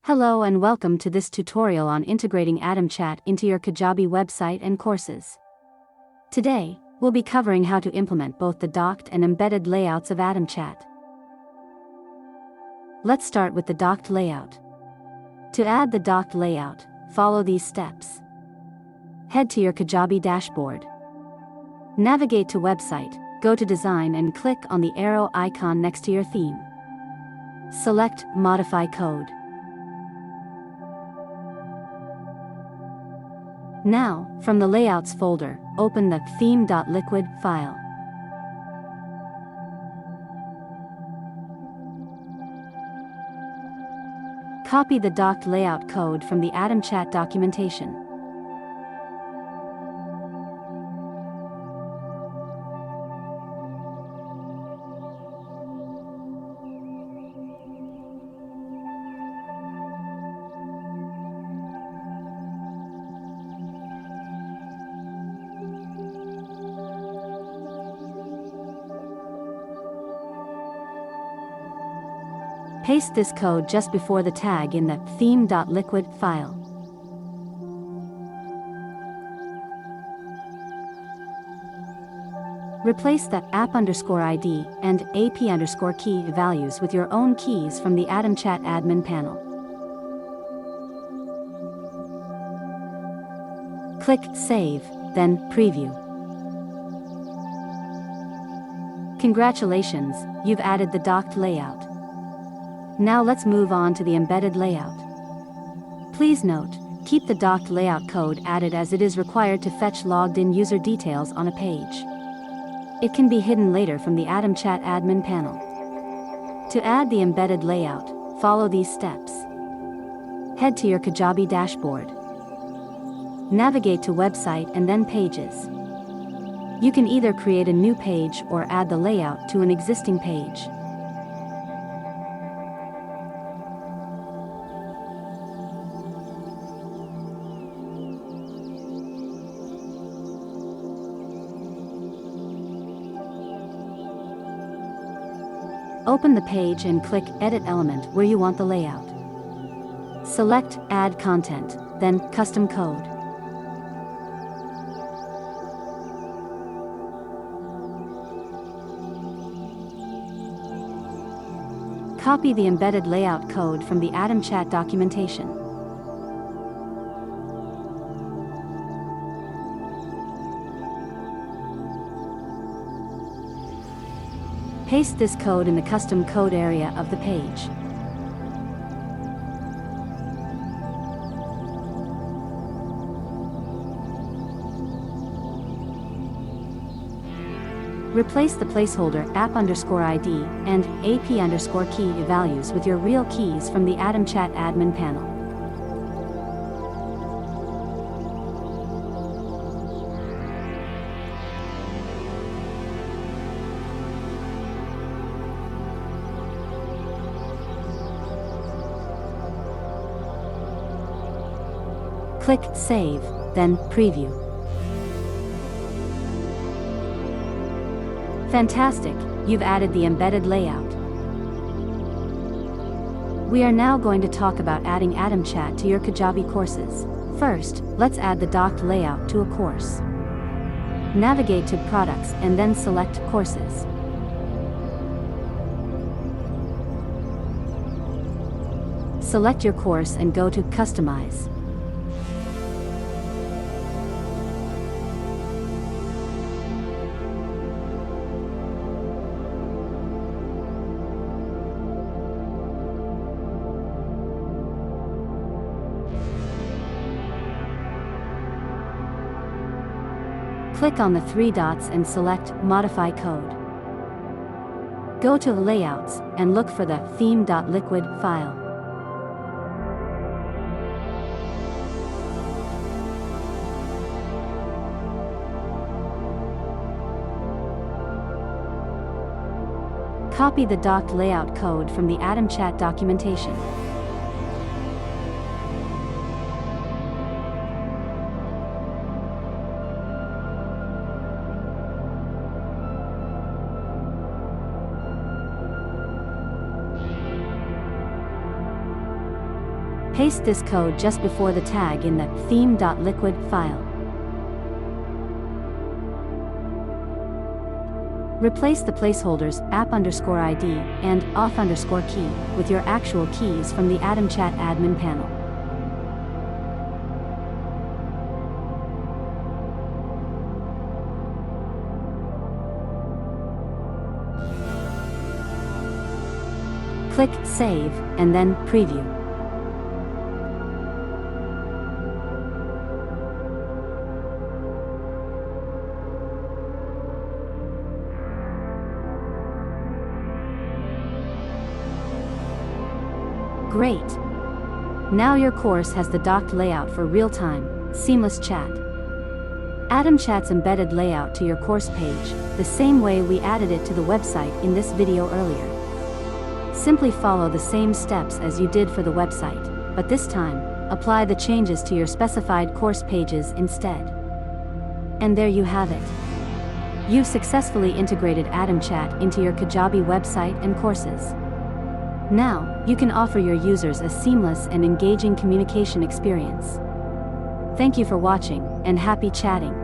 Hello and welcome to this tutorial on integrating Atomchat into your Kajabi website and courses. Today, we'll be covering how to implement both the docked and embedded layouts of Atomchat. Let's start with the docked layout. To add the docked layout, follow these steps. Head to your Kajabi dashboard. Navigate to Website, go to Design and click on the arrow icon next to your theme. Select Modify Code. Now, from the Layouts folder, open the theme.liquid file. Copy the docked layout code from the Atomchat documentation. Paste this code just before the tag in the theme.liquid file. Replace the app_id and ap_key values with your own keys from the Atomchat admin panel. Click Save, then Preview. Congratulations, you've added the docked layout. Now let's move on to the embedded layout. Please note, keep the docked layout code added as it is required to fetch logged-in user details on a page. It can be hidden later from the Atomchat admin panel. To add the embedded layout, follow these steps. Head to your Kajabi dashboard. Navigate to Website and then Pages. You can either create a new page or add the layout to an existing page. Open the page and click Edit Element where you want the layout. Select Add Content, then Custom Code. Copy the embedded layout code from the Atomchat documentation. Paste this code in the custom code area of the page. Replace the placeholder app_id and ap_key values with your real keys from the Atomchat admin panel. Click Save, then Preview. Fantastic, you've added the embedded layout. We are now going to talk about adding Atomchat to your Kajabi courses. First, let's add the docked layout to a course. Navigate to Products and then select Courses. Select your course and go to Customize. Click on the three dots and select Modify Code. Go to Layouts and look for the theme.liquid file. Copy the docked layout code from the Atomchat documentation. Paste this code just before the tag in the theme.liquid file. Replace the placeholders app_ID and auth_key with your actual keys from the Atomchat admin panel. Click Save, and then Preview. Great! Now your course has the docked layout for real-time, seamless chat. Atomchat's embedded layout to your course page, the same way we added it to the website in this video earlier. Simply follow the same steps as you did for the website, but this time, apply the changes to your specified course pages instead. And there you have it. You've successfully integrated Atomchat into your Kajabi website and courses. Now, you can offer your users a seamless and engaging communication experience. Thank you for watching, and happy chatting!